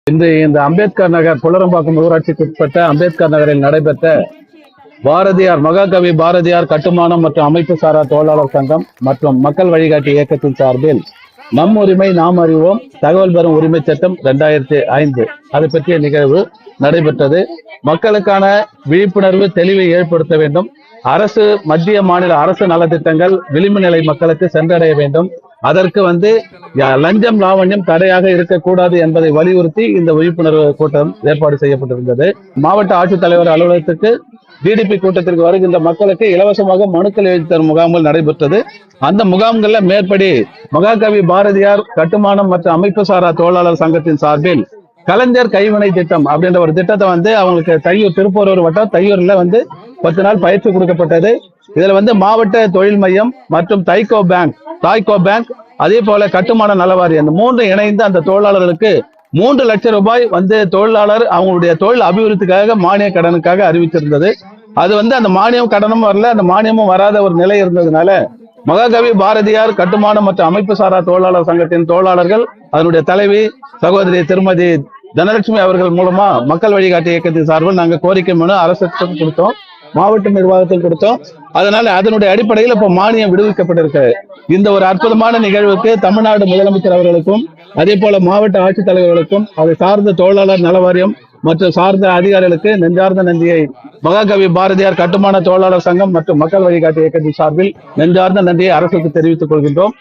இன்று இந்த அம்பேத்கர் நகர் புலரம்பாக்கம் ஊராட்சிக்கு உட்பட்ட அம்பேத்கர் நகரில் நடைபெற்ற பாரதியார் மகாகவி பாரதியார் கட்டுமானம் மற்றும் அமைப்பு சாரா தொழிலாளர் சங்கம் மற்றும் மக்கள் வழிகாட்டி இயக்கத்தின் சார்பில் நம் உரிமை நாம் அறிவோம் தகவல் பெறும் உரிமை சட்டம் 2005 அது பற்றிய நிகழ்வு நடைபெற்றது. மக்களுக்கான விழிப்புணர்வு தெளிவை ஏற்படுத்த வேண்டும். அரசு மத்திய மாநில அரசு நலத்திட்டங்கள் விளிம்பு நிலை மக்களுக்கு சென்றடைய வேண்டும். அதற்கு லஞ்சம் லாவண்யம் தடையாக இருக்கக்கூடாது என்பதை வலியுறுத்தி இந்த விழிப்புணர்வு கூட்டம் ஏற்பாடு செய்யப்பட்டிருந்தது. மாவட்ட ஆட்சித்தலைவர் அலுவலகத்துக்கு டிடிபி கூட்டத்திற்கு வருகின்ற மக்களுக்கு இலவசமாக மனுக்கள் எழுதி தரும் முகாம்கள் நடைபெற்றது. அந்த முகாம்கள்ல மேற்படி மகாகவி பாரதியார் கட்டுமானம் மற்றும் அமைப்பு சாரா தொழிலாளர் சங்கத்தின் சார்பில் கலைஞர் கைவினை திட்டம் அப்படின்ற ஒரு திட்டத்தை அவங்களுக்கு தையூர் திருப்பூர் வட்டம் தையூர்ல 10 நாள் பயிற்சி கொடுக்கப்பட்டது. இதுல மாவட்ட தொழில் மையம் மற்றும் தாய்கோ பேங்க் அதே போல கட்டுமான நலவாரி அந்த 3 இணைந்து அந்த தொழிலாளர்களுக்கு 3 லட்சம் ரூபாய் தொழிலாளர் அவங்களுடைய தொழில் அபிவிருத்திக்காக மானிய கடனுக்காக அறிவிச்சிருந்தது. அது அந்த மானியம் கடனும் வரல, அந்த மானியமும் வராத ஒரு நிலை இருந்ததுனால மகாகவி பாரதியார் கட்டுமானம் மற்றும் அமைப்பு சாரா தொழிலாளர் சங்கத்தின் தொழிலாளர்கள் அதனுடைய தலைவி சகோதரி திருமதி தனலட்சுமி அவர்கள் மூலமா மக்கள் வழிகாட்டி இயக்கத்தின் சார்பில் நாங்கள் கோரிக்கை மனு அரசுக்கு கொடுத்தோம், மாவட்ட நிர்வாகத்தில் கொடுத்தோம். அதனால அதனுடைய அடிப்படையில் இப்ப மானியம் விடுவிக்கப்பட்டிருக்கு. இந்த ஒரு அற்புதமான நிகழ்வுக்கு தமிழ்நாடு முதலமைச்சர் அவர்களுக்கும் அதே போல மாவட்ட ஆட்சித்தலைவர்களுக்கும் அதை சார்ந்த தொழிலாளர் நலவாரியம் மற்றும் சார்ந்த அதிகாரிகளுக்கு நெஞ்சார்ந்த நன்றியை மகாகவி பாரதியார் கட்டுமான தொழிலாளர் சங்கம் மற்றும் மக்கள் வழிகாட்டி இயக்கத்தின் சார்பில் நெஞ்சார்ந்த நன்றியை அரசுக்கு தெரிவித்துக் கொள்கின்றோம்.